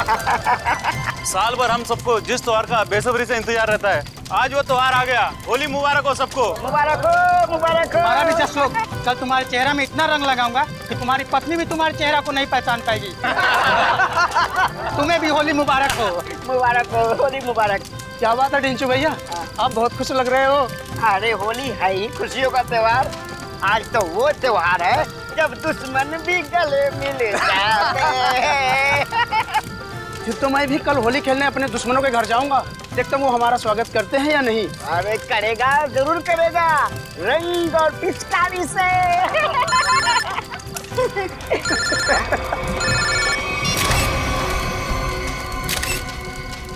साल भर हम सबको जिस त्योहार का बेसब्री से इंतजार रहता है, आज वो त्योहार आ गया। होली मुबारक हो सबको। मुबारक हो, मुबारक हो। हमारा भी जश्न हो। कल तुम्हारे चेहरा में इतना रंग लगाऊंगा कि तुम्हारी पत्नी भी तुम्हारे चेहरा को नहीं पहचान पाएगी। तुम्हें भी होली मुबारक हो। मुबारक हो, होली मुबारक। क्या बात है टिंचू भैया, आप बहुत खुश लग रहे हो। अरे होली है ही खुशियों का त्योहार। आज तो वो त्योहार है जब दुश्मन भी गले मिल जाते हैं। फिर तो मैं भी कल होली खेलने अपने दुश्मनों के घर जाऊंगा। देखता हूँ वो हमारा स्वागत करते हैं या नहीं। अरे करेगा, जरूर करेगा, रंग और पिचकारी से।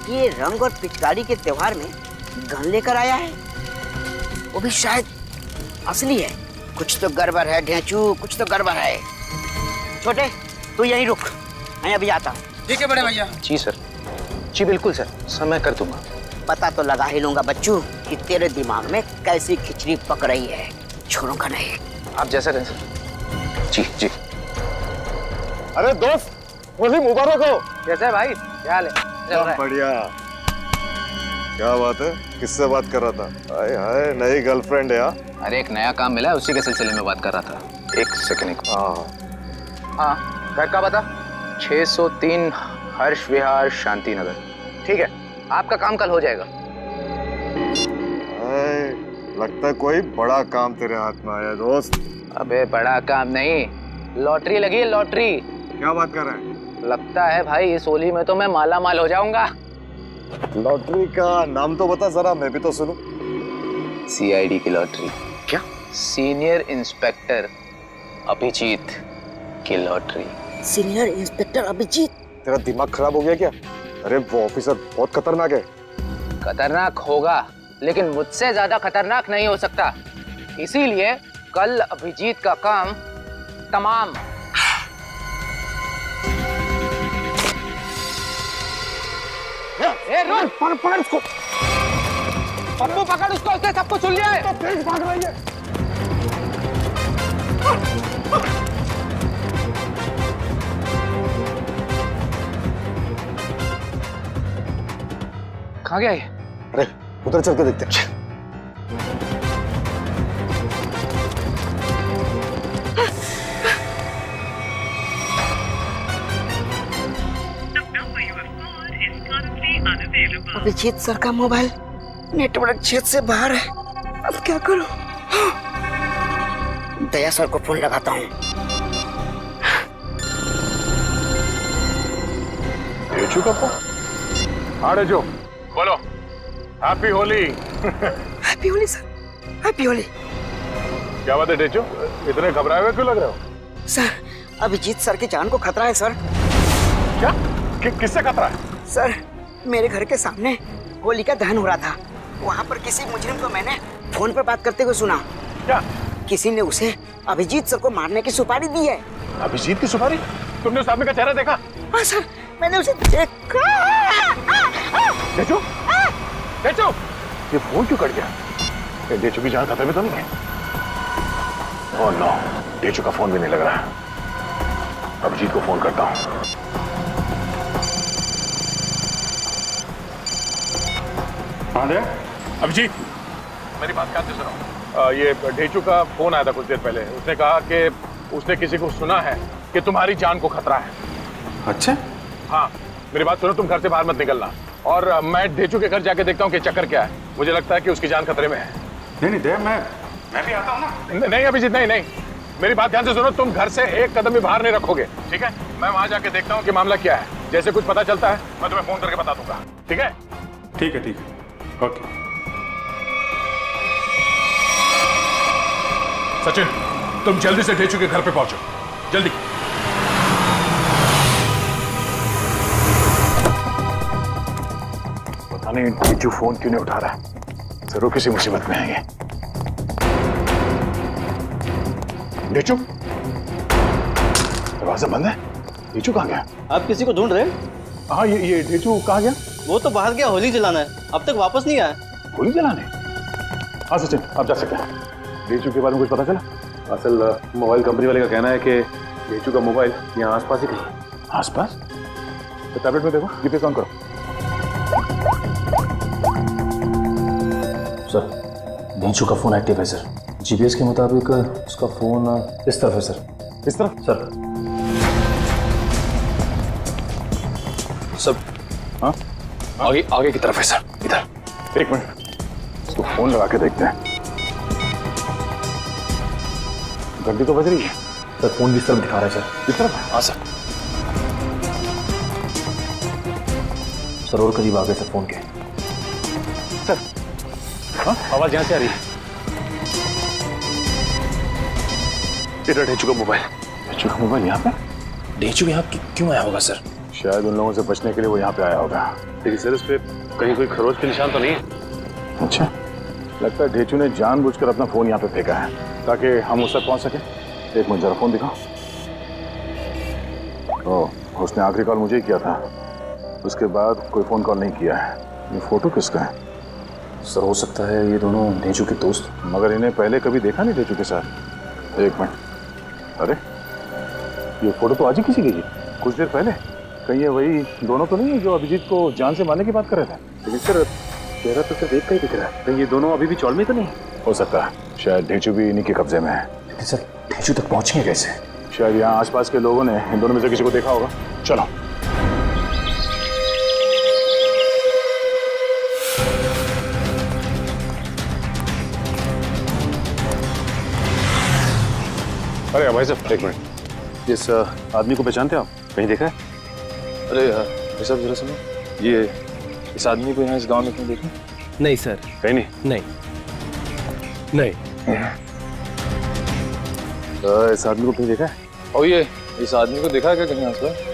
ये रंग और पिचकारी के त्योहार में गन लेकर आया है, वो भी शायद असली है। कुछ तो गड़बड़ है ढेंचू, कुछ तो गड़बड़ है। छोटे तू यहीं रुक, मैं अभी आता हूँ। ठीक है बड़े भैया। जी सर, जी बिल्कुल सर, समय कर दूंगा। पता तो लगा ही लूंगा बच्चू कि तेरे दिमाग में कैसी खिचड़ी पक रही है। छोड़ूंगा नहीं। आप जैसा कहें सर। जी जी। अरे दोस्त, होली मुबारक हो। कैसा है भाई, क्या हाल है? बढ़िया। क्या बात है, किससे बात कर रहा था? हाय हाय, नई गर्लफ्रेंड है? अरे एक नया काम मिला है, उसी के सिलसिले में बात कर रहा था। एक सेकंड। हाँ, घर का बता। 603 हर्ष विहार शांति नगर। ठीक है, आपका काम कल हो जाएगा। लगता है कोई बड़ा काम तेरे हाथ में आया दोस्त। अबे बड़ा काम नहीं, लॉटरी लगी है, लॉटरी। क्या बात कर रहा है? लगता है भाई इस होली में तो मैं माला माल हो जाऊंगा। लॉटरी का नाम तो बता जरा, मैं भी तो सुनूं। CID की लॉटरी। क्या? सीनियर इंस्पेक्टर अभिजीत की लॉटरी। Senior inspector Abhijit? तेरा दिमाग खराब हो गया क्या? अरे वो ऑफिसर बहुत खतरनाक है। खतरनाक होगा, लेकिन मुझसे ज्यादा खतरनाक नहीं हो सकता। इसीलिए कल अभिजीत का काम तमाम। ए रुक, पकड़ उसको। पप्पू पकड़ उसको, उसने सबको सुन लिया है। तो तेज भाग रही है। कहाँ गया ये? अरे उधर चल के देखते हैं। अभिजीत सर का मोबाइल नेटवर्क क्षेत्र से बाहर है। अब क्या करूं? दया सर को फोन लगाता हूँ। डेचू का फोन? हाँ डेचू, बोलो। Happy Holi. Happy Holi sir, happy Holi. क्या बात है डेचू, इतने घबराए हुए क्यों लग रहे हो? सर, अभिजीत सर की जान को खतरा है सर। क्या? किससे खतरा है? सर, मेरे घर के सामने होली का दहन हो रहा था। वहाँ पर किसी मुजरिम को मैंने फोन पर बात करते हुए सुना। क्या? किसी ने उसे अभिजीत सर को मारने की सुपारी दी है। अभिजीत की सुपारी? तुमने उस आदमी का चेहरा देखा? हाँ सर, मैंने उसे देखा। डेचू, डेचू, ये फोन क्यों कट गया? ये डेचू की जान खतरे में तो नहीं है? ओह नो, डेचू का फोन भी नहीं लग रहा है। अभिजीत को फोन करता हूँ। अभिजीत, मेरी बात ध्यान से सुनो। ये ढेचू का फोन आया था कुछ देर पहले। उसने कहा कि उसने किसी को सुना है कि तुम्हारी जान को खतरा है। अच्छा? हाँ, मेरी बात सुनो, तुम घर से बाहर मत निकलना। और मैं ढेचू के घर जाके देखता हूँ कि चक्कर क्या है। मुझे लगता है कि उसकी जान खतरे में है। नहीं दया, मैं भी आता हूँ ना। नहीं अभिजीत, नहीं नहीं, मेरी बात ध्यान से सुनो। तुम घर से एक कदम भी बाहर नहीं रखोगे, ठीक है? मैं वहां जाके देखता हूँ कि मामला क्या है। जैसे कुछ पता चलता है मैं तुम्हें फोन करके बता दूंगा, ठीक है? ठीक है, ओके। सचिन, तुम जल्दी से ढेचू के घर पे पहुंचो, जल्दी। पता नहीं ढेचू फोन क्यों नहीं उठा रहा है। जरूर किसी मुसीबत में है ये। ढेचू, दरवाजा बंद है। ढेचू कहाँ गया? आप किसी को ढूंढ रहे हैं? हाँ, ये ढेचू कहाँ गया? वो तो बाहर गया होली जलाना है, अब तक वापस नहीं आया। होली जलाने? हाँ सचिन, आप जा सकते हैं। ढेचू के बारे में कुछ पता चला? असल मोबाइल कंपनी वाले का कहना है कि ढेचू का मोबाइल यहाँ आसपास ही कहीं। आसपास? टैबलेट में देखो, जीपीएस ऑन करो। सर डेंचू का फोन एक्टिव है सर। जीपीएस के मुताबिक उसका फोन इस तरफ है सर। इस तरफ सर सर हाँ आगे आगे की तरफ है सर, इधर। एक मिनट, इसको फोन लगा के देखते हैं। घंटी तो बज रही है। सर फोन इस तरफ दिखा रहा है सर। इस तरफ? हाँ सर। सर और करीब आ गए सर फोन के। सर हाँ आवाज यहाँ से आ रही है। इधर डेंचू का मोबाइल। डेंचू का मोबाइल यहाँ पे? डेंचू यहाँ क्यों आया होगा सर? शायद उन लोगों से बचने के लिए वो यहाँ पे आया होगा। लेकिन सर इस पे कहीं कोई खरोच के निशान तो नहीं है? अच्छा, लगता है ढेचू ने जानबूझकर अपना फोन यहाँ पे फेंका है ताकि हम उस तक पहुँच सके। एक मिनट जरा फोन दिखाओ। ओह, उसने आखिरी कॉल मुझे ही किया था, उसके बाद कोई फोन कॉल नहीं किया है। ये फोटो किसका है? सर हो सकता है ये दोनों डेंचू के दोस्त। मगर इन्हें पहले कभी देखा नहीं ढेचू के साथ। एक मिनट, अरे ये फोटो तो आज ही किसी की थी, कुछ देर पहले। कहीं ये वही दोनों तो नहीं है जो अभिजीत को जान से मारने की बात कर रहे थे? लेकिन सर चेहरा तो सिर्फ एक का ही दिख रहा है। कहीं ये दोनों अभी भी चौल में तो नहीं? हो सकता है, शायद ढेचू भी इन्हीं के कब्जे में है। लेकिन सर डेंचू तक पहुंचेंगे कैसे? शायद यहाँ आसपास के लोगों ने इन दोनों में से किसी को देखा होगा। चलो। अरे भाई साहब एक मिनट, इस आदमी को पहचानते हैं आप? कहीं देखा है? अरे भाई साहब जरा सुनो, ये इस आदमी को यहाँ इस गांव में कहीं देखा? नहीं सर, कहीं नहीं। नहीं नहीं। इस आदमी को कहीं देखा है? और ये इस आदमी को देखा है क्या कहीं आसपास?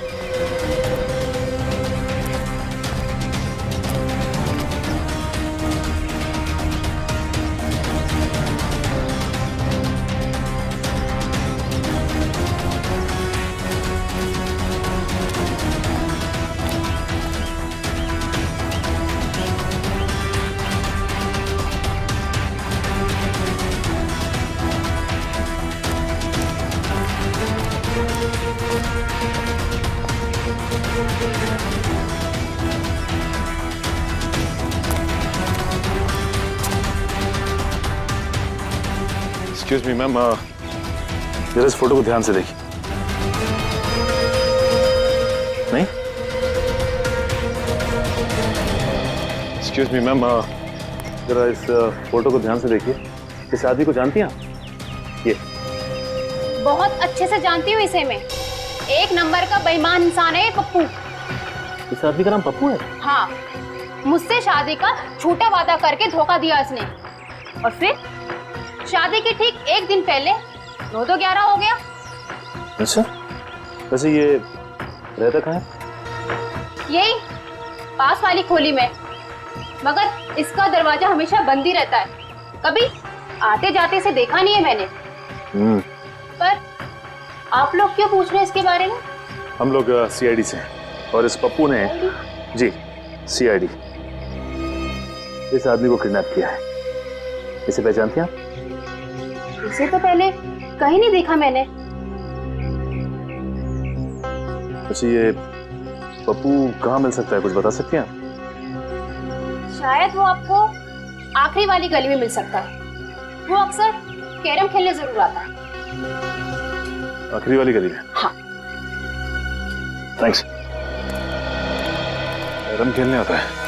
एक्सक्यूज मी मैम, जरा इस फोटो को ध्यान से देखिए। नहीं? एक्सक्यूज मी मैम, जरा इस फोटो को ध्यान से देखिए। इस आदमी को जानती हैं आप? ये बहुत अच्छे से जानती हूँ इसे मैं। एक नंबर का बेईमान इंसान है ये पप्पू। इस आदमी का नाम पप्पू है? हाँ, मुझसे शादी का झूठा वादा करके धोखा दिया इसने, और फिर शादी के ठीक एक दिन पहले 9 तो 11 हो गया। अच्छा, वैसे ये रहता कहाँ है? यही पास वाली खोली में, मगर इसका दरवाजा हमेशा बंद ही रहता है। कभी आते जाते से देखा नहीं है मैंने। पर आप लोग क्यों पूछ रहे हैं इसके बारे में? हम लोग सीआईडी से हैं, और इस पप्पू ने जी सीआईडी इस आदमी को किडनैप किया है। इसे पहचानती हैं आप? इसे तो पहले कहीं नहीं देखा मैंने। वैसे ये पप्पू कहाँ मिल सकता है, कुछ बता सकती हैं आप? शायद वो आपको आखिरी वाली गली में मिल सकता है। वो अक्सर कैरम खेलने जरूर आता है। आखिरी वाली गली में? हाँ। थैंक्स। कैरम खेलने आता है?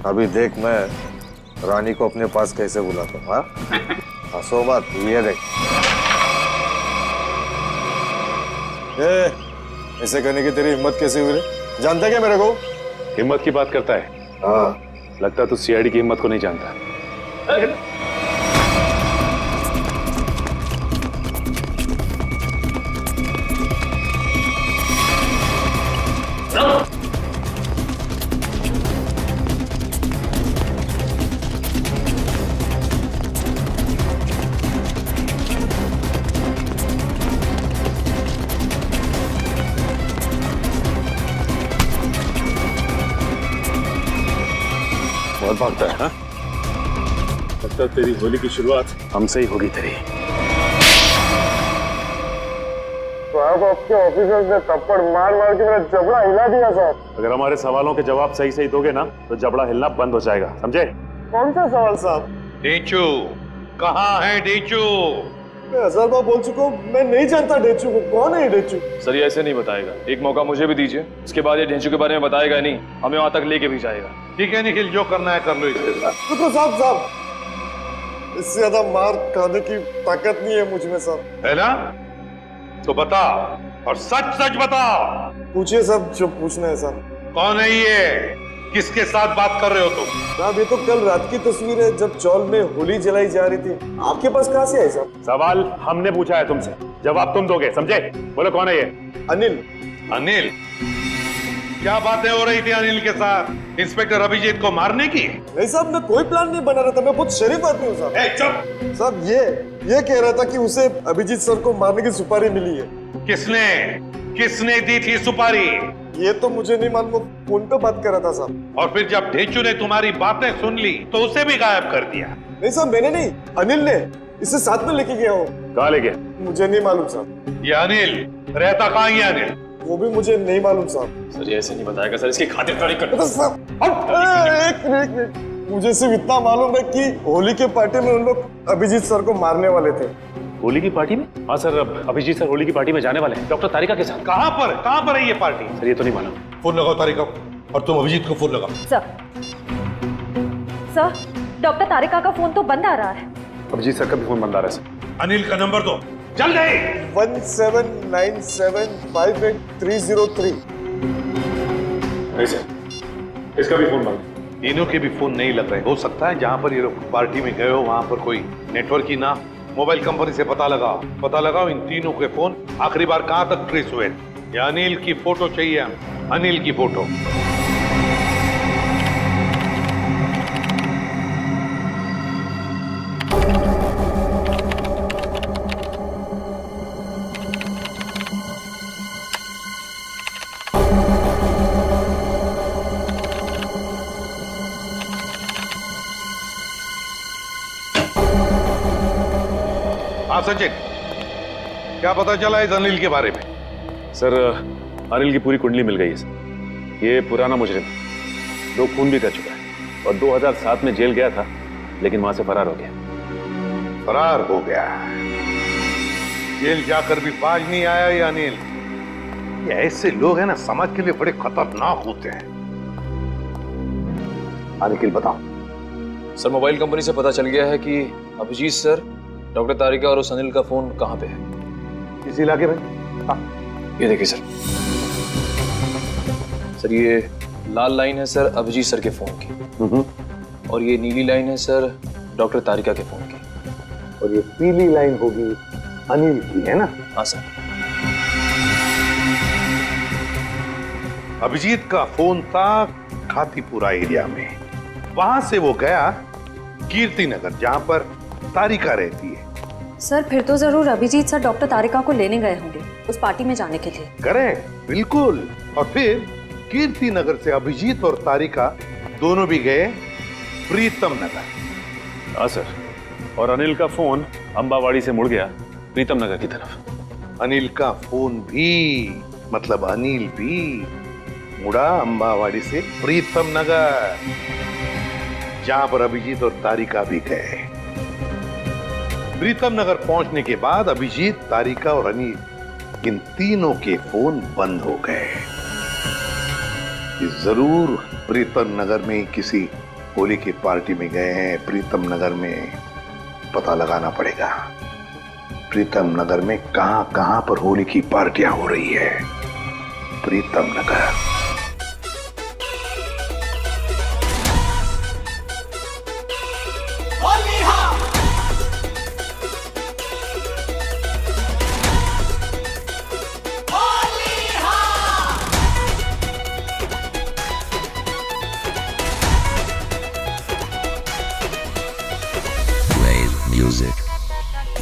अभी देख मैं रानी को अपने पास कैसे बुलाता हूँ। हाँ, हंसो मत, ये देख। ऐसे करने की तेरी हिम्मत कैसे हुई रे? जानता है क्या मेरे को? हिम्मत की बात करता है? हाँ, लगता है तू सीआईडी की हिम्मत को नहीं जानता। बहुत भागता है। हाँ, लगता है तेरी होली की शुरुआत हमसे ही होगी तेरी। साहब आपके ऑफिसर्स ने थप्पड़ मार मार के मेरा जबड़ा हिला दिया साहब। अगर हमारे सवालों के जवाब सही सही दोगे ना तो जबड़ा हिलना बंद हो जाएगा, समझे? कौन सा सवाल साहब? डेचू कहाँ है डेचू? मैं 1000 बार बोल चुका हूँ, मैं नहीं जानता डेचू को। कौन है ये डेचू? सर ये ऐसे नहीं बताएगा, एक मौका मुझे भी दीजिए, उसके बाद ये ढेंचू के बारे में बताएगा नहीं, हमें वहां तक लेके भी जाएगा। ठीक है निखिल, जो करना है कर लो इसके साथ। रुको साहब, साहब इससे ज्यादा मार खाने की ताकत नहीं है मुझ में साहब। है ना? तो बता और सच सच बता। पूछिए साहब जो पूछना है साहब। कौन है ये? किसके साथ बात कर रहे हो तुम? साहब ये तो कल रात की तस्वीर है जब चौल में होली जलाई जा रही थी। आपके पास कहाँ से आई साहब? सवाल हमने पूछा है तुमसे, जवाब तुम दोगे, समझे? बोलो कौन है ये? अनिल। अनिल? क्या बातें हो रही थी अनिल के साथ इंस्पेक्टर अभिजीत को मारने की? नहीं साहब, मैं कोई प्लान नहीं बना रहा था, मैं बहुत शरीफ आदमी हूँ साहब। चुप साहब ये कह रहा था कि उसे अभिजीत सर को मारने की सुपारी मिली है। किसने दी थी सुपारी? ये तो मुझे नहीं मालूम, फोन पे बात कर रहा था साहब। और फिर जब ढेंचू ने तुम्हारी बातें सुन ली तो उसे भी गायब कर दिया? नहीं साहब मैंने नहीं, अनिल ने इसे साथ में लेके गया हो। कहाँ ले गया? मुझे नहीं मालूम साहब। ये अनिल रहता कहाँ है अनिल? वो भी मुझे नहीं मालूम साहब। सर ये ऐसे नहीं बताएगा सर, इसकी खातिरदारी कर। तो साहब एक मिनट, मुझे सिर्फ इतना मालूम है कि होली के पार्टी में उन लोग अभिजीत सर को मारने वाले थे। होली की पार्टी में? हाँ सर, अभिजीत सर होली की पार्टी में जाने वाले हैं डॉक्टर तारिका के साथ। कहाँ पर है ये पार्टी? सर ये तो नहीं मालूम। फोन लगाओ तारिका और तुम अभिजीत को फोन लगाओ। सर डॉक्टर तारिका का फोन तो बंद आ रहा है। अभिजीत सर का भी फोन बंद आ रहा है सर। अनिल का नंबर दो जल्दी। 1797583003। नहीं सर, इसका भी फोन बंद। तीनों के भी फोन नहीं लग रहे। हो सकता है जहाँ पर ये लोग पार्टी में गए हो वहाँ पर कोई नेटवर्क ही ना। मोबाइल कंपनी से पता लगाओ इन तीनों के फोन आखिरी बार कहाँ तक ट्रेस हुए। या अनिल की फोटो चाहिए, अनिल की फोटो। हाँ सचिन, क्या पता चला इस अनिल के बारे में? सर अनिल की पूरी कुंडली मिल गई है सर। ये पुराना मुजरिम, 2 खून भी कर चुका है और 2007 में जेल गया था लेकिन वहां से फरार हो गया। फरार हो गया? जेल जाकर भी बाज नहीं आया ये अनिल। ये ऐसे लोग हैं ना, समाज के लिए बड़े खतरनाक होते हैं। अनिल बताओ। सर मोबाइल कंपनी से पता चल गया है कि अभिजीत सर, डॉक्टर तारिका और उस अनिल का फोन कहाँ पे है। इस इलाके में? ये देखिए सर, सर ये लाल लाइन है सर अभिजीत सर के फोन की, और ये नीली लाइन है सर डॉक्टर तारिका के फोन की, और ये पीली लाइन होगी अनिल की, है ना? हाँ सर। अभिजीत का फोन था खातीपुरा एरिया में। वहां से वो गया कीर्ति नगर जहां पर तारिका रहती है। सर फिर तो जरूर अभिजीत सर डॉक्टर तारिका को लेने गए होंगे उस पार्टी में जाने के लिए। करेक्ट, बिल्कुल। और फिर कीर्ति नगर से अभिजीत और तारिका दोनों भी गए प्रीतम नगर। हाँ सर, और अनिल का फोन अंबावाड़ी से मुड़ गया प्रीतम नगर की तरफ। अनिल का फोन भी, मतलब अनिल भी मुड़ा अंबावाड़ी से प्रीतम नगर, जहां पर अभिजीत और तारिका भी गए। प्रीतम नगर पहुंचने के बाद अभिजीत, तारिका और अनिल, इन तीनों के फोन बंद हो गए। जरूर प्रीतम नगर में किसी होली की पार्टी में गए हैं। प्रीतम नगर में पता लगाना पड़ेगा, प्रीतम नगर में कहां कहां पर होली की पार्टियां हो रही है। प्रीतम नगर।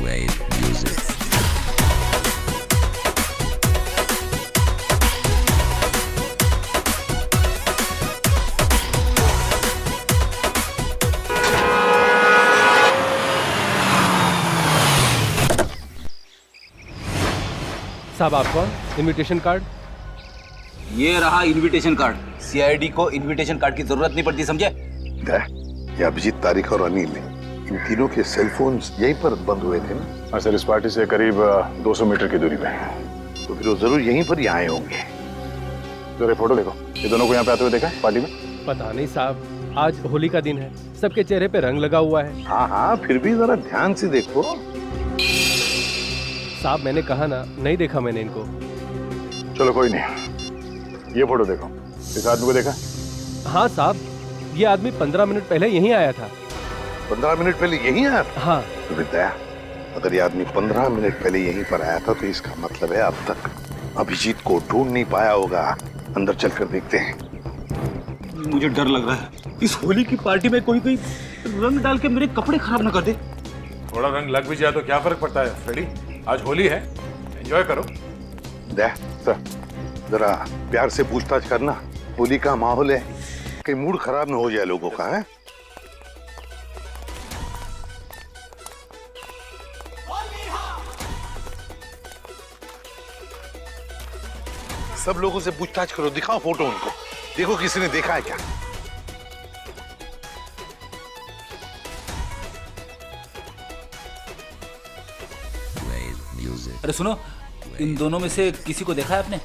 Wave music. साहब आप कौन? Invitation card? ये रहा इनविटेशन कार्ड। सीआईडी को इनविटेशन कार्ड की जरूरत नहीं पड़ती, समझे? ये अभिजीत, तारिक और अनिल, इन तीनों के सेल फोन यहीं पर बंद हुए थे ना? हाँ सर, इस पार्टी से करीब 200 मीटर की दूरी पे। तो फिर वो जरूर यहीं पर ही आए होंगे। जरा फोटो देखो, ये दोनों को यहाँ पे आते हुए देखा है पार्टी में? पता नहीं साहब, आज होली का दिन है, सबके चेहरे पे रंग लगा हुआ है। हाँ हाँ, फिर भी जरा ध्यान से देखो। साहब मैंने कहा ना, नहीं देखा मैंने इनको। चलो कोई नहीं, ये फोटो देखो, इस आदमी को देखा? हाँ साहब, ये आदमी 15 मिनट पहले यहीं आया था। 15 मिनट पहले यहीं आया? हाँ। तो विद्या, अगर ये आदमी 15 मिनट पहले यहीं पर आया था तो इसका मतलब है अब तक अभिजीत को ढूंढ नहीं पाया होगा। अंदर चलकर देखते हैं। मुझे डर लग रहा है, इस होली की पार्टी में कोई रंग डाल के मेरे कपड़े खराब ना कर दे। थोड़ा रंग लग भी जाए तो क्या फर्क पड़ता है फ्रेडी, आज होली है, एंजॉय करो। सर, जरा प्यार से पूछताछ करना, होली का माहौल है, कहीं मूड खराब ना हो जाए लोगों का। है सब लोगों से पूछताछ करो, दिखाओ फोटो उनको, देखो किसी ने देखा है क्या। अरे सुनो, इन दोनों में से किसी को देखा है आपने?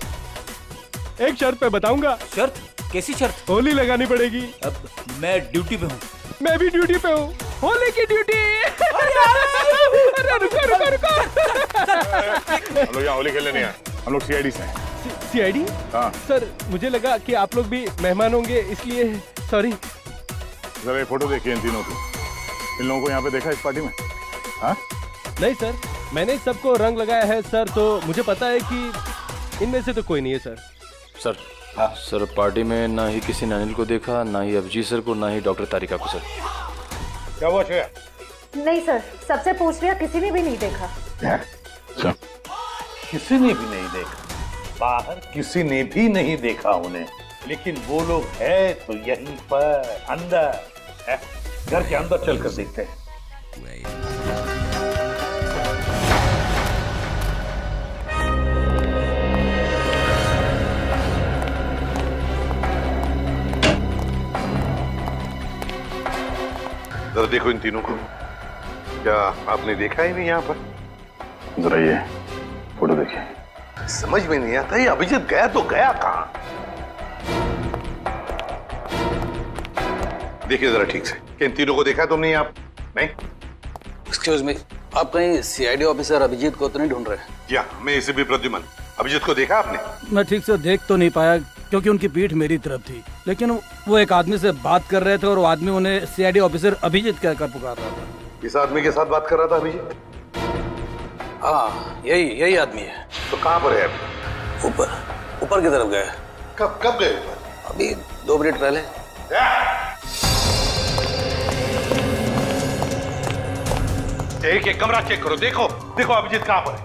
एक शर्त पे बताऊंगा। शर्त? कैसी शर्त? होली लगानी पड़ेगी। अब मैं ड्यूटी पे हूँ। मैं भी ड्यूटी पे हूँ, होली की ड्यूटी। अरे रुको रुको रुको। हम लोग यहाँ होली खेलने नहीं आए, हम लोग सीआईडी से हैं। सीआईडी? हाँ सर, मुझे लगा कि आप लोग भी मेहमान होंगे, इसलिए सॉरी। जरा ये फोटो देखिए इन तीनों की, इन लोगों को यहाँ पे देखा इस पार्टी में? हाँ नहीं सर, मैंने सबको रंग लगाया है सर, तो मुझे पता है कि इनमें से तो कोई नहीं है सर। सर, हाँ सर, पार्टी में ना ही किसी ने अनिल को देखा, ना ही अभिजीत सर को, ना ही डॉक्टर तारिका को। सर क्या हुआ श्रेया? नहीं सर, सबसे पूछ लिया, किसी ने भी नहीं देखा। किसी ने भी नहीं देखा? बाहर किसी ने भी नहीं देखा उन्हें, लेकिन वो लोग है तो यहीं पर अंदर है। घर के अंदर चलकर देखते हैं। जरा देखो इन तीनों को, क्या आपने देखा ही नहीं यहाँ पर? जरा ये फोटो देखिए। समझ में नहीं आता ये अभिजीत गया तो गया कहाँ? देखिए जरा ठीक से, कि इन तीनों को देखा तुमने आप? नहीं? एक्सक्यूज मी, आप कहीं सीआईडी ऑफिसर अभिजीत को तो नहीं ढूंढ रहे? जी हाँ, मैं इसे भी प्रद्युमन। अभिजीत को देखा आपने? मैं ठीक से देख तो नहीं पाया क्योंकि उनकी पीठ मेरी तरफ थी, लेकिन वो एक आदमी से बात कर रहे थे और वो आदमी उन्हें सीआईडी ऑफिसर अभिजीत कहकर पुकार रहा था। इस आदमी के साथ बात कर रहा था अभिजीत? हाँ, यही आदमी है। तो कहाँ पर है अभी? ऊपर की तरफ गए। कब गए ऊपर? अभी 2 मिनट पहले। एक कमरा चेक करो, देखो अभिजीत कहाँ पर है।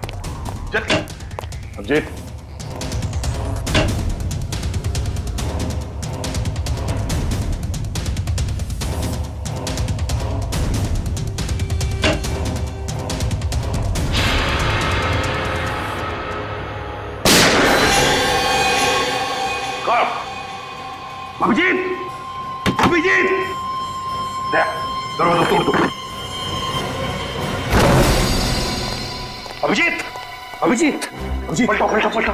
जल्दी। अभिजीत, अभिजीत, दरवाजा तोड़ दो। अभिजीत, पलटा।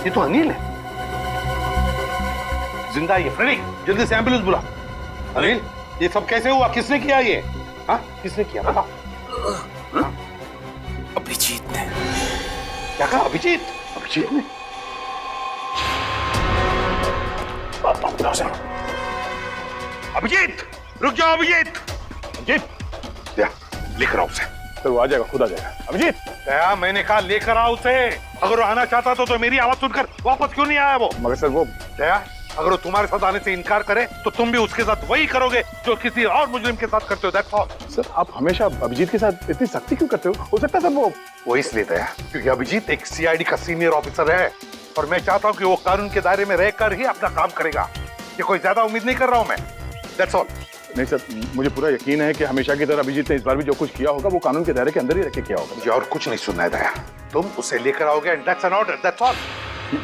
ये तो अनिल है, जिंदा है ये। फ्रेडी, जल्दी से एम्बुलेंस बुला। अनिल, ये सब कैसे हुआ? किसने किया ये? हाँ, किसने किया बताओ? अभिजीत ने। क्या कहा? अभिजीत ने? अभिजीत, रुक जाओ अभिजीत। लेकर आओ उसे। तो वो आ जाएगा, खुद आ जाएगा। अभिजीत, क्या मैंने कहा लेकर आओ उसे। अगर वो आना चाहता तो मेरी आवाज सुनकर वापस क्यों नहीं आया वो? मगर सर वो क्या, अगर वो तुम्हारे साथ आने से इनकार करे तो तुम भी उसके साथ वही करोगे जो किसी और मुजरिम के साथ करते हो। That's all. सर, आप हमेशा अभिजीत के साथ इतनी सख्ती क्यों करते हो सकता है सर वो इसलिए था क्योंकि अभिजीत एक सीआईडी का सीनियर ऑफिसर है और मैं चाहता हूँ कि वो कानून के दायरे में रहकर ही अपना काम करेगा। ये कोई ज्यादा उम्मीद नहीं कर रहा हूँ मैं। That's all. नहीं सर, मुझे पूरा यकीन है कि हमेशा की तरह अभिजीत ने इस बार भी जो कुछ किया होगा वो कानून के दायरे के अंदर ही रख के किया होगा। मुझे और कुछ नहीं सुनना है दया, तुम उसे लेकर आओगे and that's an order, that's all.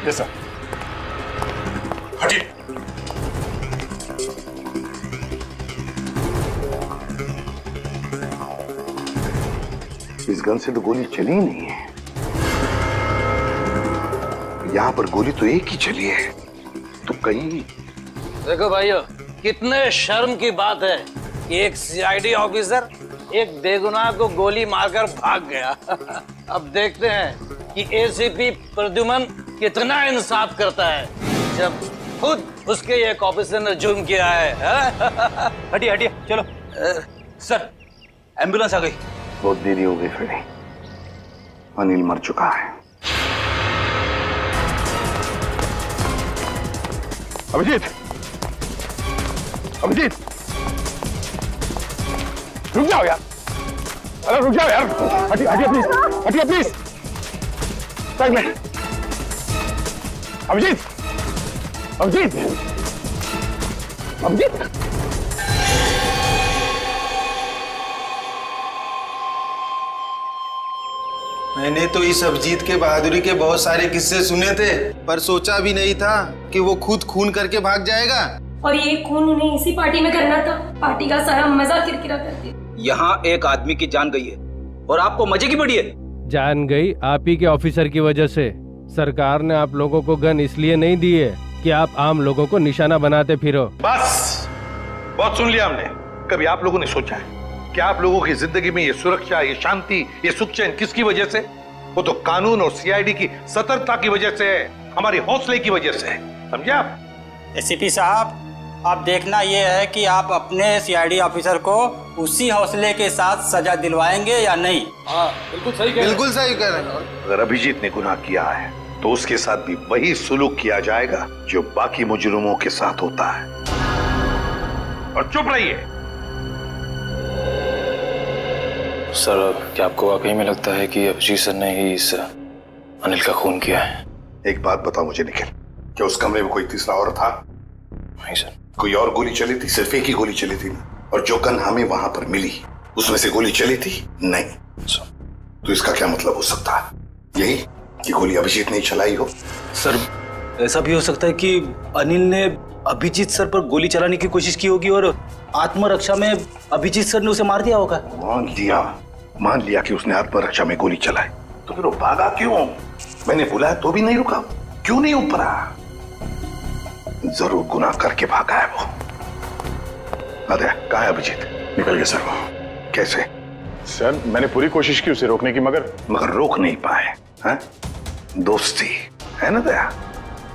Yes sir. हटिए। इस गन से तो गोली चली ही नहीं है, यहां पर गोली तो एक ही चली है, तो कहीं। देखो भाइयों, कितने शर्म की बात है कि एक सीआईडी ऑफिसर एक बेगुनाह को गोली मारकर भाग गया। अब देखते हैं कि एसीपी प्रद्युमन कितना इंसाफ करता है जब खुद उसके एक ऑफिसर ने जुर्म किया है। हटिए हटिए, चलो। सर, एम्बुलेंस आ गई। बहुत देरी हो गई फ्रेडी, अनिल मर चुका है। अभिजीत, अभिजीत, रुक जाओ यार, अरे रुक जाओ यार, हटिए हटिए प्लीज, हटिए प्लीज, साइड में। अभिजीत, अभिजीत, अभिजीत। मैंने तो इस अभिजीत के बहादुरी के बहुत सारे किस्से सुने थे, पर सोचा भी नहीं था कि वो खुद खून करके भाग जाएगा। और ये खून उन्हें इसी पार्टी में करना था, पार्टी का सारा मजा किरकिरा कर दिया। यहाँ एक आदमी की जान गई है और आपको मजे की पड़ी है। जान गई आप ही के ऑफिसर की वजह से। सरकार ने आप लोगों को गन इसलिए नहीं दी है कि आप आम लोगों को निशाना बनाते फिरो। बस, बहुत सुन लिया हमने। कभी आप लोगों ने सोचा है कि आप लोगों की जिंदगी में ये सुरक्षा, ये शांति, ये सुख चैन किसकी वजह से? वो तो कानून और सीआईडी की सतर्कता की वजह से है, हमारे हौसले की वजह से, समझे आप? एसीपी साहब, अब देखना ये है कि आप अपने सीआईडी ऑफिसर को उसी हौसले के साथ सजा दिलवाएंगे या नहीं। हाँ, बिल्कुल सही कह रहे हैं। बिल्कुल सही कह रहे हैं। अगर अभिजीत ने गुनाह किया है तो उसके साथ भी वही सुलूक किया जाएगा जो बाकी मुजरिमों के साथ होता है। और चुप रहिए। सर, क्या आपको वाकई में लगता है कि अभिजीत सर ने ही इस अनिल का खून किया है? एक बात बताओ मुझे निखिल, क्या उस कमरे में कोई तीसरा और था? नहीं सर। कोई और गोली चली थी? सिर्फ एक ही गोली चली थी। और जो गन हमें वहां पर मिली उसमें से गोली चली थी? नहीं। तो इसका क्या मतलब हो सकता है? यही कि गोली अभिजीत ने चलाई हो? सर, ऐसा भी हो सकता है कि अनिल ने अभिजीत सर पर गोली चलाने की कोशिश की होगी और आत्मरक्षा में अभिजीत सर ने उसे मार दिया होगा। मान लिया कि उसने आत्मरक्षा में गोली चलाई, तो फिर वो भागा क्यों? मैंने बुलाया तो भी नहीं रुका, क्यों नहीं ऊपरा? जरूर गुनाह करके भागा है वो। अरे कहाँ है अभिजीत? निकल गया सर वो। कैसे? सर, मैंने पूरी कोशिश की उसे रोकने की, मगर रोक नहीं पाए हैं? दोस्ती है ना दया,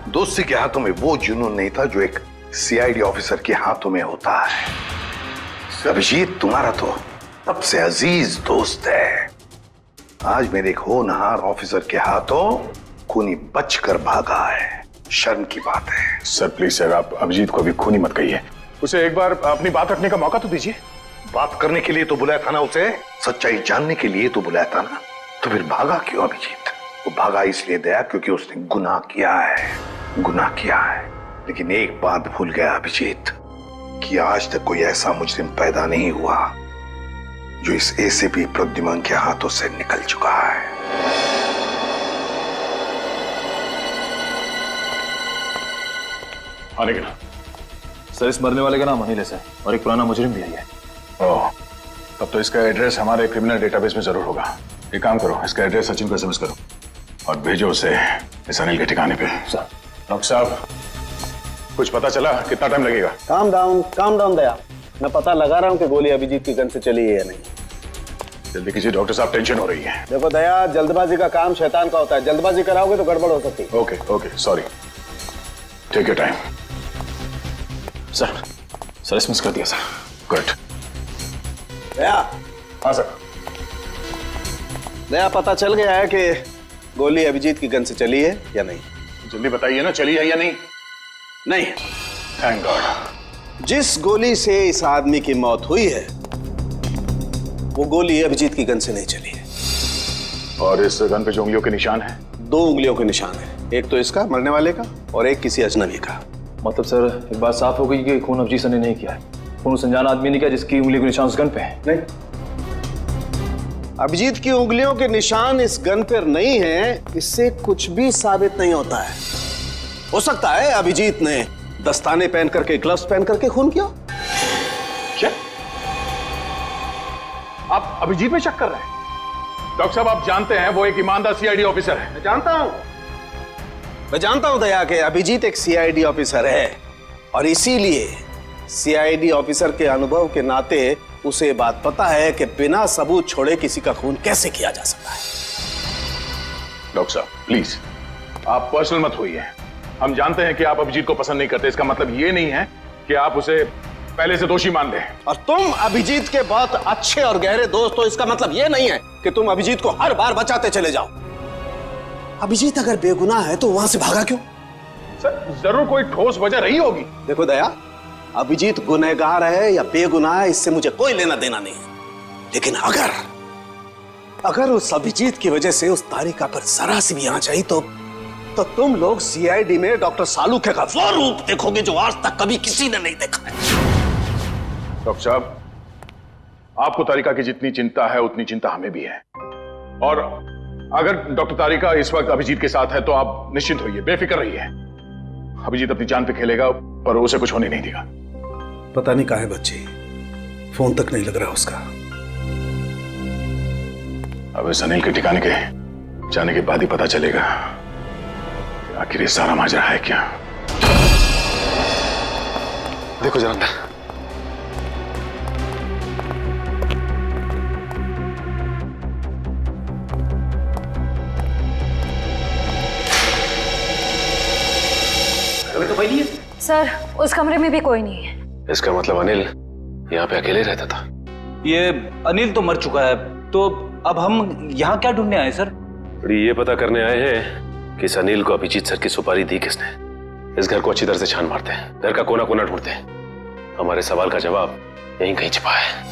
दोस्ती के हाथों में वो जुनून नहीं था जो एक सीआईडी ऑफिसर के हाथों में होता है। अभिजीत तुम्हारा तो सबसे अजीज दोस्त है। आज मेरे एक होनहार ऑफिसर के हाथों खूनी बचकर भागा है, शर्म की बात है। सर प्लीज सर, आप अभिजीत को अभी खूनी मत कहिए, उसे एक बार अपनी बात रखने का मौका तो दीजिए। बात करने के लिए तो बुलाया था ना उसे, सच्चाई जानने के लिए तो बुलाया था ना, तो फिर भागा क्यों अभिजीत? वो भागा इसलिए दया क्योंकि उसने गुनाह किया है, गुनाह किया है। लेकिन एक बात भूल गया अभिजीत कि आज तक कोई ऐसा मुजरिम पैदा नहीं हुआ जो इस एसीपी प्रद्युमन के हाथों से निकल चुका है। आने के ना सर, इस मरने वाले का नाम अनिल है और एक पुराना मुजरिम भी है। ओह, तब तो इसका एड्रेस हमारे क्रिमिनल डेटाबेस में जरूर होगा। एक काम करो, इसका एड्रेस सचिन को एसएमएस करो और भेजो उसे इस अनिल के ठिकाने पे। सर। डॉक्टर साहब, कुछ पता चला? कितना टाइम लगेगा? काम डाउन दया, मैं पता लगा रहा हूँ कि गोली अभिजीत की गन से चली है या नहीं। जल्दी कीजिए डॉक्टर साहब, टेंशन हो रही है। देखो दया, जल्दबाजी का काम शैतान का होता है, जल्दबाजी कराओगे तो गड़बड़ हो सकती है। Okay, sorry, take your time. Sir SMS कर दिया सर। गुड। दया। हाँ सर। दया, पता चल गया है कि गोली अभिजीत की गन से चली है या नहीं? जल्दी बताइए ना, चली है या नहीं? नहीं। Thank God. जिस गोली से इस आदमी की मौत हुई है वो गोली अभिजीत की गन से नहीं चली है। और इस गन पे जो उंगलियों के निशान हैं? 2 उंगलियों के निशान है, एक तो इसका मरने वाले का और एक किसी अजनबी का। मतलब सर, एक बात साफ हो गई कि खून अभिजीत सर ने नहीं किया है। फोन उस अनजान आदमी ने किया जिसकी उंगली के निशान उस गन पे है। नहीं, अभिजीत की उंगलियों के निशान इस गन पर नहीं है, इससे कुछ भी साबित नहीं होता है। हो सकता है अभिजीत ने दस्ताने पहन करके, ग्लव्स पहन करके खून किया। क्या आप अभिजीत में शक कर रहे हैं? डॉक्टर साहब, आप जानते हैं वो एक ईमानदार सीआईडी ऑफिसर है। मैं जानता हूं दया के अभिजीत एक सीआईडी ऑफिसर है, और इसीलिए सीआईडी ऑफिसर के अनुभव के नाते उसे ये बात पता है कि बिना सबूत छोड़े किसी का खून कैसे किया जा सकता है। डॉक्टर साहब प्लीज, आप पर्सनल मत होइए। हम जानते हैं कि आप अभिजीत को पसंद नहीं करते, इसका मतलब ये नहीं है कि आप उसे पहले से दोषी मान रहे हैं। और तुम अभिजीत के बहुत अच्छे और गहरे दोस्त हो, इसका मतलब यह नहीं है कि तुम अभिजीत को हर बार बचाते चले जाओ। अभिजीत अगर बेगुनाह है तो वहां से भागा क्यों? सर, जरूर कोई ठोस वजह रही होगी। देखो दया, अभिजीत गुनहगार है या बेगुनाह है, इससे मुझे कोई लेना देना नहीं है। लेकिन अगर उस अभिजीत की वजह से उस तारिका पर जरा सी भी आंच आई तो तुम लोग सीआईडी में डॉक्टर सालूखे का वो रूप देखोगे जो आज तक कभी किसी ने नहीं देखा है। डॉक्टर साहब, आपको तारिका की जितनी चिंता है उतनी चिंता हमें भी है। और अगर डॉक्टर तारिका इस वक्त अभिजीत के साथ है तो आप निश्चिंत होइए, बेफिक्र रहिए। अभिजीत अपनी जान पे खेलेगा, पर उसे कुछ होने नहीं देगा। पता नहीं कहाँ है बच्ची, फोन तक नहीं लग रहा उसका। अब इस अनिल के ठिकाने के जाने के बाद ही पता चलेगा आखिर ये सारा माजरा है क्या। देखो जरा अंदर। तो भाई नहीं है सर, उस कमरे में भी कोई नहीं है। इसका मतलब अनिल यहाँ पे अकेले रहता था। ये अनिल तो मर चुका है, तो अब हम यहाँ क्या ढूंढने आए सर? ये पता करने आए हैं कि इस अनिल को अभिजीत सर की सुपारी दी किसने। इस घर को अच्छी तरह से छान मारते हैं, घर का कोना कोना ढूंढते हैं। हमारे सवाल का जवाब यहीं कहीं छिपा है।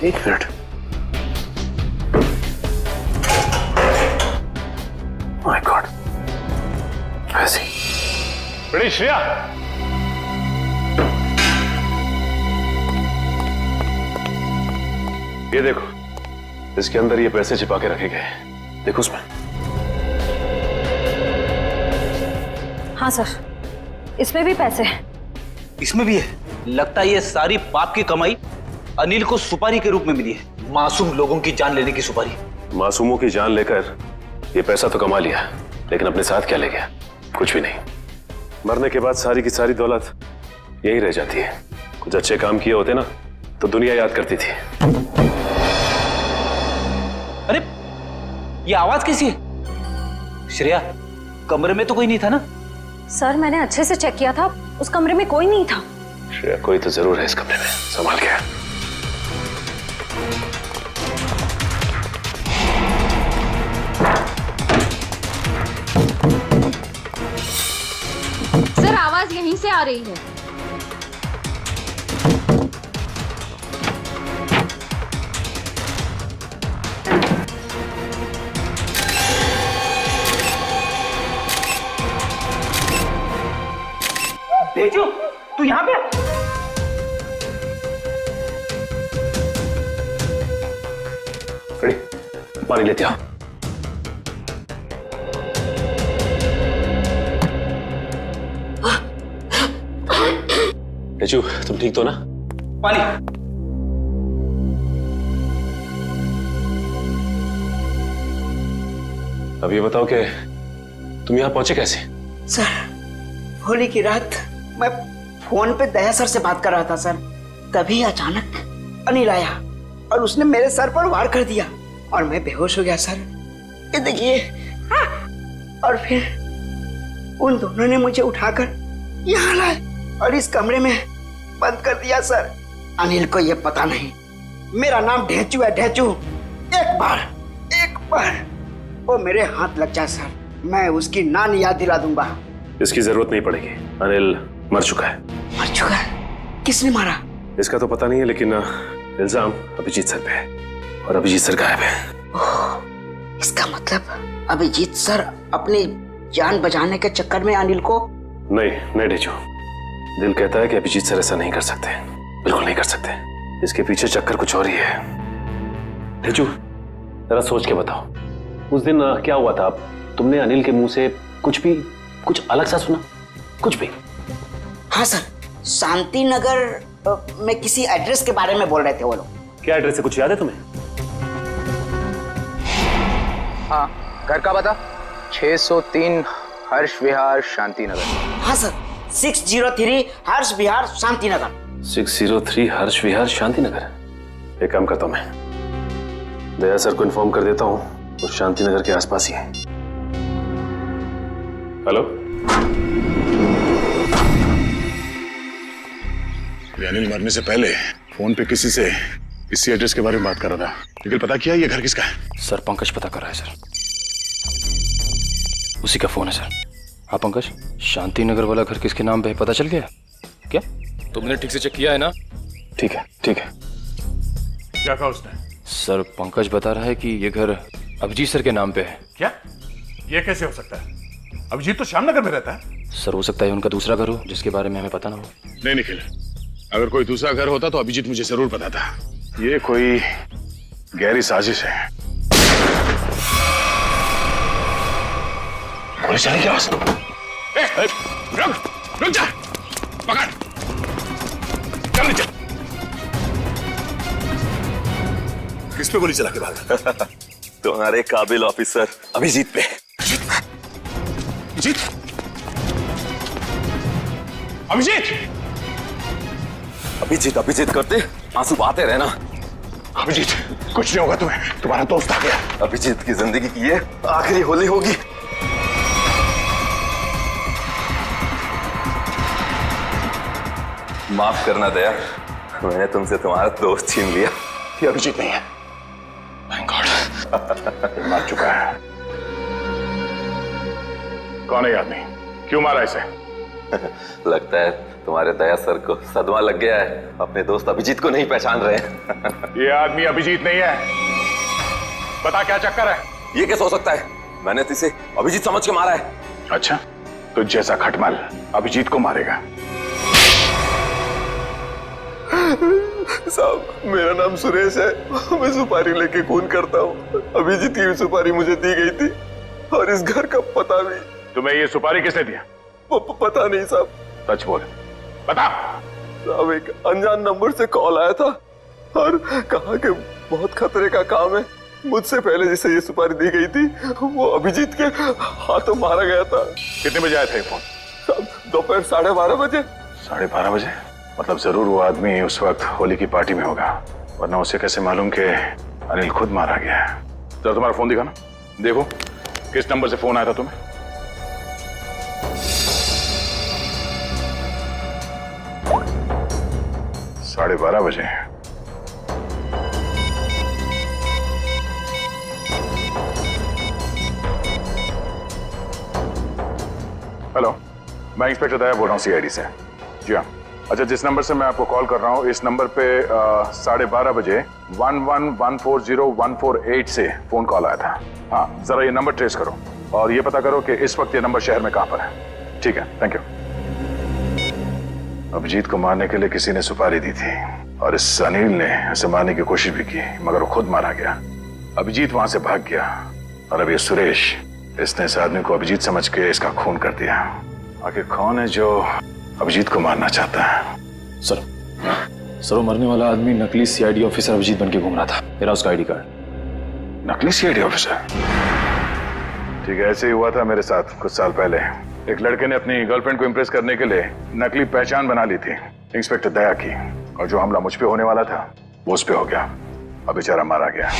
एक मिनट, माय गॉड, ऐसी बड़ी श्रेया, ये देखो, इसके अंदर ये पैसे छिपा के रखे गए। देखो उसमें। हाँ सर, इसमें भी पैसे हैं। इसमें भी है। लगता है ये सारी पाप की कमाई अनिल को सुपारी के रूप में मिली है, मासूम लोगों की जान लेने की सुपारी। मासूमों की जान लेकर ये पैसा तो कमा लिया, लेकिन अपने साथ क्या ले गया? कुछ भी नहीं। मरने के बाद सारी की सारी दौलत यहीं रह जाती है। कुछ अच्छे काम किए होते ना तो दुनिया याद करती थी। अरे ये आवाज कैसी है? श्रेया, कमरे में तो कोई नहीं था ना? सर, मैंने अच्छे से चेक किया था, उस कमरे में कोई नहीं था। श्रेया, कोई तो जरूर है इस कमरे में, संभाल के। सर, आवाज यहीं से आ रही है। तेजू, तू यहाँ पे? पानी लेते आओ। तेजू, तुम ठीक तो ना? पानी। अब ये बताओ कि तुम यहां पहुंचे कैसे? सर, होली की रात मैं फोन पे दया सर से बात कर रहा था सर, तभी अचानक अनिल आया और उसने मेरे सर पर वार कर दिया और मैं बेहोश हो गया सर। ये देखिए। और फिर उन दोनों ने मुझे उठाकर यहाँ लाए और इस कमरे में बंद कर दिया सर। अनिल को ये पता नहीं मेरा नाम ढेंचू है, ढेंचू। एक बार वो मेरे हाथ लग जाए सर, मैं उसकी नानी याद दिला दूंगा। इसकी जरूरत नहीं पड़ेगी, अनिल मर चुका है। मर चुका है? किसने मारा? इसका तो पता नहीं है, लेकिन इल्जाम अभिजीत सर पे है और अभिजीत सर गायब है। इसका मतलब अभिजीत सर अपनी जान बचाने के चक्कर में अनिल को... नहीं डेचू, दिल कहता है कि अभिजीत सर ऐसा नहीं कर सकते, बिल्कुल नहीं कर सकते। इसके पीछे चक्कर कुछ और ही है। डेचू, जरा सोच के बताओ, उस दिन क्या हुआ था? तुमने अनिल के मुंह से कुछ अलग सा सुना? कुछ भी? हाँ सर, शांति नगर में किसी एड्रेस के बारे में बोल रहे थे वो लोग। क्या एड्रेस है, कुछ याद है तुम्हें? हाँ, घर का बता। 603 हर्ष विहार शांति नगर। हाँ सर, 603 हर्ष विहार शांति नगर। 603 हर्ष विहार शांति नगर। एक काम करता हूं, मैं दया सर को इन्फॉर्म कर देता हूं, और शांति नगर के आसपास ही है। हेलो, अनिल मरने से पहले फोन पे किसी से इसी एड्रेस के बारे में बात कर रहा था। लेकिन पता किया ये घर किसका है? सर पंकज पता कर रहा है सर, उसी का फोन है सर। हाँ पंकज, शांति नगर वाला घर किसके नाम पे है पता चल गया क्या? तुमने ठीक से चेक किया है ना? ठीक है। क्या कहा उसने? सर पंकज बता रहा है कि ये घर अभिजीत सर के नाम पे है। क्या? ये कैसे हो सकता है? अभिजीत तो श्यामनगर में रहता है। सर हो सकता है उनका दूसरा घर हो जिसके बारे में हमें पता ना हो। नहीं निखिल, अगर कोई दूसरा घर होता तो अभिजीत मुझे जरूर पता था। ये कोई गहरी साजिश है। पुलिस चली क्या? रुक जा, पकड़, चल नीचे। किस पे गोली चला के भागा? तुम्हारे काबिल ऑफिसर अभिजीत पे। अभिजीत? अभिजीत? अभिजीत करते आंसू बहाते रहना। अभिजीत, कुछ नहीं होगा तुम्हें, तुम्हारा दोस्त आ गया। अभिजीत की जिंदगी की ये आखिरी होली होगी। माफ करना दया, मैंने तुमसे तुम्हारा दोस्त छीन लिया। ये अभिजीत नहीं है। Thank God. मार चुका है। कौन है आदमी? क्यों मारा इसे? लगता है तुम्हारे दया सर को सदमा लग गया है, अपने दोस्त अभिजीत को नहीं पहचान रहे हैं। ये आदमी अभिजीत नहीं है। बता क्या चक्कर है? ये कैसे हो सकता है? मैंने तो इसे अभिजीत समझ के मारा है। अच्छा, तो जैसा खटमल अभिजीत को मारेगा। साहब, मेरा नाम सुरेश है, मैं सुपारी लेके खून करता हूँ। अभिजीत की सुपारी मुझे दी गई थी और इस घर का पता भी। तुम्हें ये सुपारी किसने दिया? पता नहीं साहब। सच बोल, बता। साहब, एक अनजान नंबर से कॉल आया था और कहा कि बहुत खतरे का काम है। मुझसे पहले जिसे ये सुपारी दी गई थी वो अभिजीत के हाथों मारा गया था। कितने बजे आया था ये फोन? साहब, दोपहर 12:30 बजे। 12:30 बजे? मतलब जरूर वो आदमी उस वक्त होली की पार्टी में होगा, वरना उसे कैसे मालूम कि अनिल खुद मारा गया है? जरा तुम्हारा फोन दिखाना, देखो किस नंबर से फोन आया था तुम्हें। साढ़े 12 बजे। हेलो, मैं इंस्पेक्टर दया बोल रहा हूँ सीआईडी से। जी हाँ। अच्छा, जिस नंबर से मैं आपको कॉल कर रहा हूँ इस नंबर पे 12:30 बजे 11140148 से फोन कॉल आया था। हाँ, जरा ये नंबर ट्रेस करो और ये पता करो कि इस वक्त ये नंबर शहर में कहाँ पर है। ठीक है, थैंक यू। अभिजीत को मारने के लिए किसी ने सुपारी दी थी और इस अनिल ने उसे मारने की कोशिश भी की, मगर वो खुद मारा गया। अभिजीत वहां से भाग गया और अब ये सुरेश, इसने इस आदमी को अभिजीत समझ के इसका खून कर दिया। आखिर कौन है जो अभिजीत को मारना चाहता है? सर वो मरने वाला आदमी नकली सीआईडी ऑफिसर अभिजीत बन के घूम रहा था। मेरा उसका आईडी कार्ड। नकली सीआईडी ऑफिसर? ठीक है, ऐसे ही हुआ था मेरे साथ कुछ साल पहले। एक लड़के ने अपनी गर्लफ्रेंड को इम्प्रेस करने के लिए नकली पहचान बना ली थी, इंस्पेक्टर दया की, और जो हमला मुझ पे होने वाला था वो उस पे हो गया। अब बेचारा मारा गया।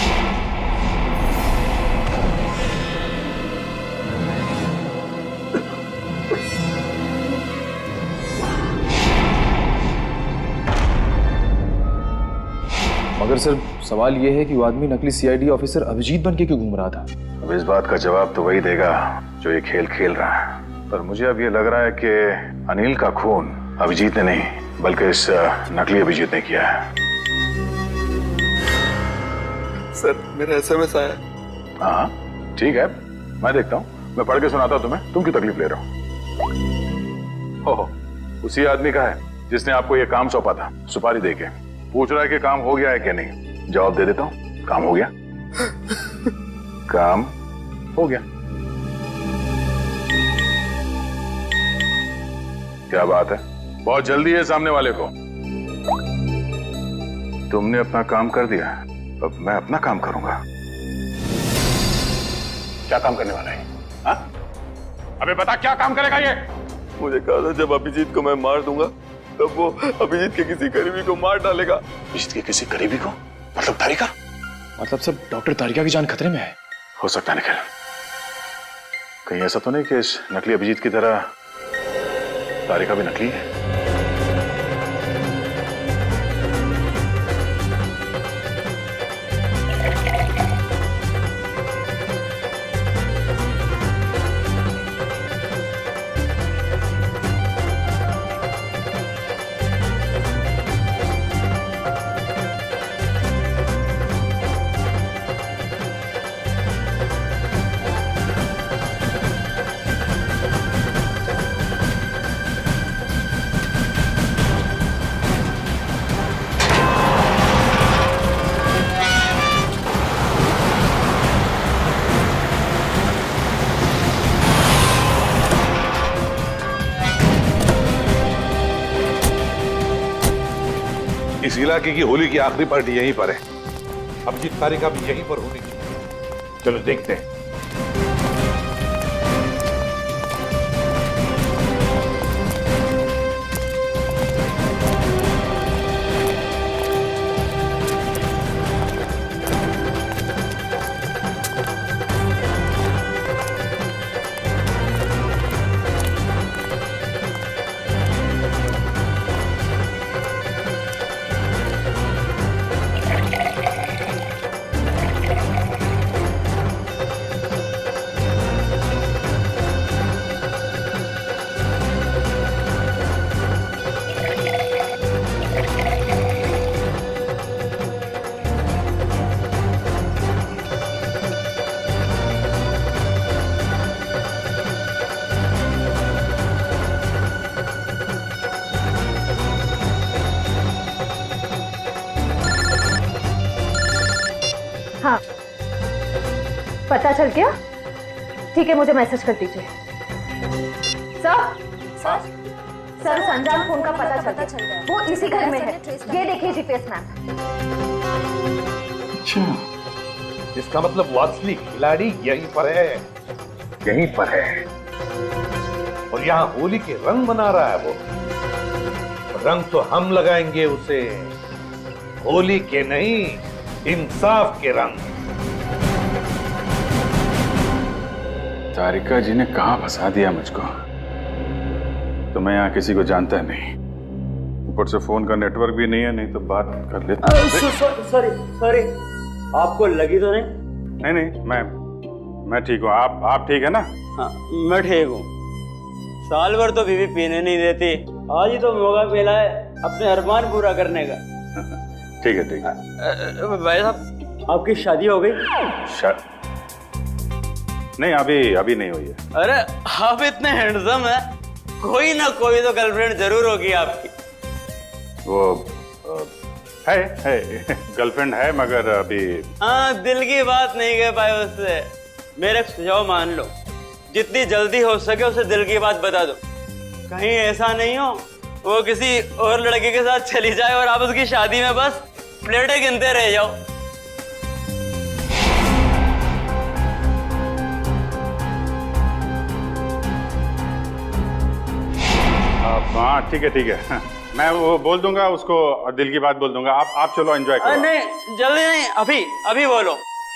मगर सर सवाल ये है कि वो आदमी नकली सीआईडी ऑफिसर अभिजीत बन के क्यों घूम रहा था? अब इस बात का जवाब तो वही देगा जो ये खेल खेल रहा है, पर मुझे अब ये लग रहा है कि अनिल का खून अभिजीत ने नहीं बल्कि इस नकली अभिजीत ने किया है। सर मेरा एसएमएस आया। हाँ ठीक है, मैं देखता हूँ, मैं पढ़ के सुनाता हूँ तुम्हें। तुम क्यों तकलीफ ले रहे हो? हो उसी आदमी का है जिसने आपको ये काम सौंपा था, सुपारी देके। पूछ रहा है कि काम हो गया है कि नहीं। जवाब दे देता हूँ, काम हो गया। काम हो गया। क्या बात है, बहुत जल्दी है सामने वाले को। तुमने अपना काम कर दिया, अब मैं अपना काम करूंगा। क्या काम करने वाला है? हाँ? अबे बता, क्या काम करेगा ये? मुझे कहा था जब अभिजीत को मैं मार दूंगा तब वो अभिजीत के किसी करीबी को मार डालेगा। अभिजीत के किसी करीबी को? मतलब तारिका? मतलब सब डॉक्टर तारिका की जान खतरे में है। हो सकता है निखिल, कहीं ऐसा तो नहीं कि इस नकली अभिजीत की तरह तारिका भी नकली है? इस इलाके की होली की आखिरी पार्टी यहीं पर है। अभिजीत तारिका भी यहीं पर होनी चाहिए। चलो देखते हैं। हाँ, पता चल गया? ठीक है, मुझे मैसेज कर दीजिए। सर संजान फोन का पता चल गया। वो इसी घर में है। ये देखिए जीपीएस मैप। अच्छा, इसका मतलब वो असली खिलाड़ी यहीं पर है, यहीं पर है। और यहाँ होली के रंग बना रहा है वो। रंग तो हम लगाएंगे उसे, होली के नहीं, इंसाफ के रंग। तारिका जी ने कहां फंसा दिया मुझको। तो मैं यहाँ किसी को जानता नहीं, ऊपर से फोन का नेटवर्क भी नहीं है, नहीं तो बात कर लेता। सॉरी, आपको लगी तो नहीं? नहीं, मैं ठीक हूँ। आप ठीक है ना? हाँ, मैं ठीक हूँ। साल भर तो बीवी पीने नहीं देती, आज ही तो मौका मिला है अपने अरमान पूरा करने का। ठीक है। भाई साहब, आपकी शादी हो गई? नहीं, अभी नहीं हुई है। अरे आप इतने हैंडसम है, कोई ना कोई तो गर्लफ्रेंड जरूर होगी आपकी। वो है गर्लफ्रेंड है, मगर अभी। हाँ, दिल की बात नहीं कह पाए उससे। मेरे सुझाव मान लो, जितनी जल्दी हो सके उसे दिल की बात बता दो। कहीं ऐसा नहीं हो वो किसी और लड़के के साथ चली जाए और आप उसकी शादी में बस प्लेटें गिनते रह जाओ। हाँ ठीक है। मैं वो बोल दूंगा उसको, दिल की बात बोल दूंगा। आप चलो एंजॉय करो। नहीं, जल्दी नहीं, अभी बोलो।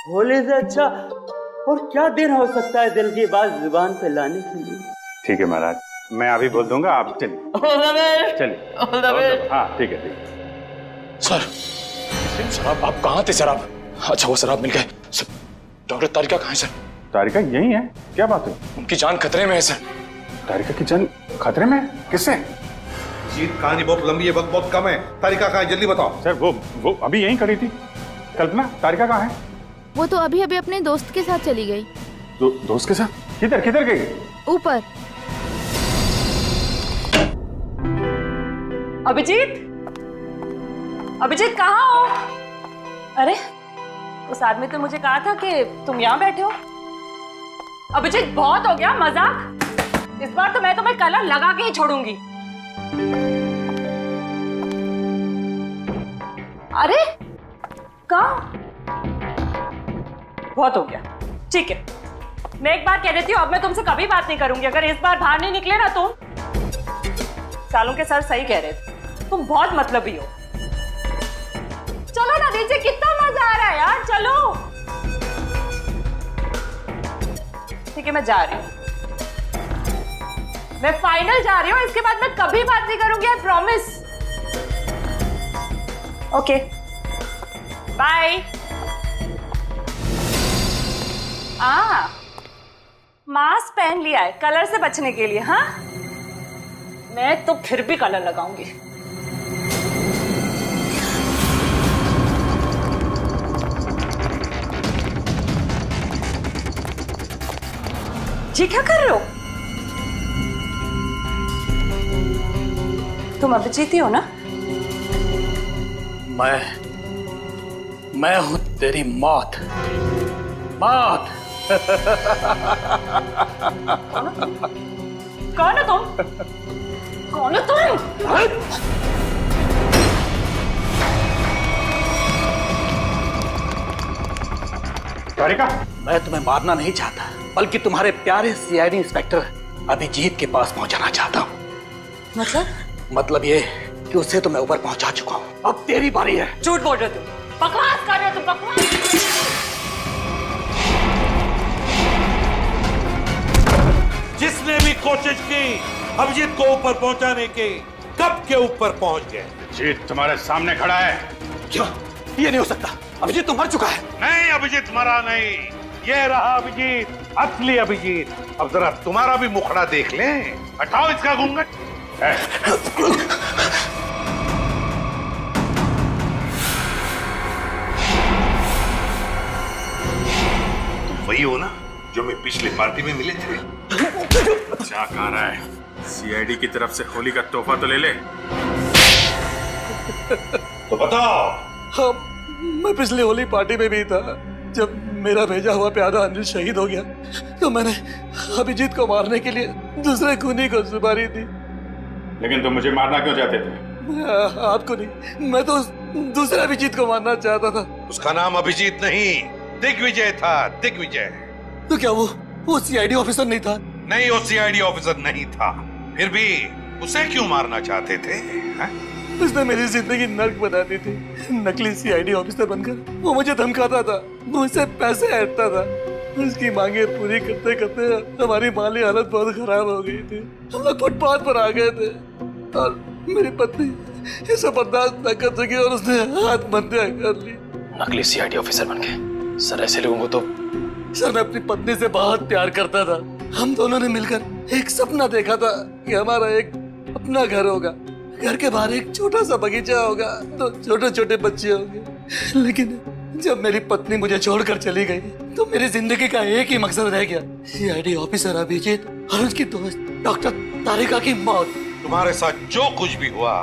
होली से अच्छा और क्या दिन हो सकता है दिल की बात जुबान पे लाने के लिए। ठीक है महाराज, मैं अभी बोल दूंगा, आप चलिए। हाँ ठीक है। सर शराब, आप कहाँ थे सर? आप अच्छा, वो शराब मिल गए सर। डॉक्टर तारिका कहाँ है सर? तारिका यही है। क्या बात है? उनकी जान खतरे में है सर। तारिका की जान खतरे में? किससे? अभिजीत, कहानी बहुत लंबी है, वक्त बहुत कम है। तारिका कहाँ है, जल्दी बताओ। सर वो अभी यहीं खड़ी थी। कल्पना, तारिका कहाँ है? वो तो अभी अभी अपने दोस्त के साथ चली गई। दोस्त के साथ? किधर गई? ऊपर। अभिजीत, अभिजीत कहाँ हो? अरे उस आदमी तो मुझे कहा था कि तुम यहाँ बैठे हो। अभिजीत बहुत हो गया मजाक, इस बार तो मैं तुम्हें कलर लगा के ही छोड़ूंगी। अरे कहाँ? बहुत हो गया, ठीक है। मैं एक बार कह देती हूँ, अब मैं तुमसे कभी बात नहीं करूंगी अगर इस बार बाहर नहीं निकले ना तुम। सालों के सर सही कह रहे थे, तुम बहुत मतलबी हो। चलो ना नीचे, कितना मजा आ रहा है यार, चलो। ठीक है मैं जा रही हूँ, मैं फाइनल जा रही हूँ, इसके बाद मैं कभी बात नहीं करूंगी, I promise. Okay bye. Mask पहन लिया है कलर से बचने के लिए। हाँ मैं तो फिर भी कलर लगाऊंगी। जी क्या कर रहे हो तुम? अभिजीत ही हो ना? मैं हूं तेरी मौत। मौत। कौन हो तुम? कौन हो तुम? तारिका, मैं तुम्हें मारना नहीं चाहता, बल्कि तुम्हारे प्यारे सीआईडी इंस्पेक्टर अभिजीत के पास पहुंचाना चाहता हूं। मतलब ये कि उससे तो मैं ऊपर पहुंचा चुका हूं, अब तेरी बारी है। झूठ बोल रहे हो तुम, बकवास कर रहे हो तुम, बकवास। जिसने भी कोशिश की अभिजीत को ऊपर पहुंचाने की, कब के ऊपर पहुंच गए। अभिजीत तुम्हारे सामने खड़ा है। क्या? ये नहीं हो सकता, अभिजीत तो मर चुका है। नहीं, अभिजीत मरा नहीं, ये रहा अभिजीत, असली अभिजीत। अब जरा तुम्हारा भी मुखड़ा देख लें। हटाओ इसका घूंघट। तुम वही हो ना जो मैं पिछली पार्टी में मिले थे? क्या कह रहा है? सीआईडी की तरफ से होली का तोहफा तो ले ले। तो बताओ। हाँ, मैं पिछली होली पार्टी में भी था। जब मेरा भेजा हुआ प्यादा अनिल शहीद हो गया तो मैंने अभिजीत को मारने के लिए दूसरे खूनी को सुपारी दी। लेकिन तुम मुझे मारना क्यों चाहते थे? आपको नहीं, मैं तो दूसरे अभिजीत को मारना चाहता था। उसका नाम अभिजीत नहीं, दिग्विजय था, दिग्विजय। तो क्या वो सीआईडी ऑफिसर नहीं था? नहीं, वो सीआईडी ऑफिसर नहीं था। फिर भी उसे क्यों मारना चाहते थे? उसने मेरी जिंदगी नर्क बना दी थी। नकली सीआईडी ऑफिसर बनकर वो मुझे धमकाता था, मुझसे पैसे ऐंठता था। उसकी मांगे पूरी करते करते हमारी माली हालत बहुत खराब हो गई थी। हम लोग फुटपाथ पर आ गए थे और मेरी पत्नी इसे बर्दाश्त न कर सकी और उसने आत्महत्या कर ली। नकली सीआईडी ऑफिसर बन गए। सर ऐसे लोगों को तो। सर मैं अपनी पत्नी से बहुत प्यार करता था। हम दोनों ने मिलकर एक सपना देखा था कि हमारा एक अपना घर होगा, घर के बाहर एक छोटा सा बगीचा होगा, तो छोटे छोटे बच्चे होंगे। लेकिन जब मेरी पत्नी मुझे छोड़कर चली गई तो मेरी जिंदगी का एक ही मकसद रह गया, सीआईडी ऑफिसर अभिजीत और उसकी दोस्त डॉक्टर तारिका की मौत। तुम्हारे साथ जो कुछ भी हुआ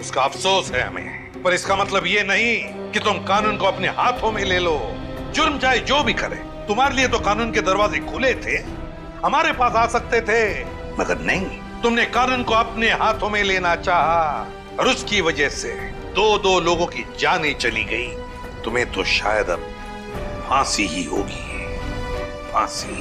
उसका अफसोस है हमें, पर इसका मतलब ये नहीं कि तुम कानून को अपने हाथों में ले लो। जुर्म चाहे जो भी करे, तुम्हारे लिए तो कानून के दरवाजे खुले थे, हमारे पास आ सकते थे, मगर नहीं, तुमने कानून को अपने हाथों में लेना चाहा और उसकी वजह से दो लोगों की जानें चली गई। तुम्हें तो शायद अब फांसी ही होगी, फांसी।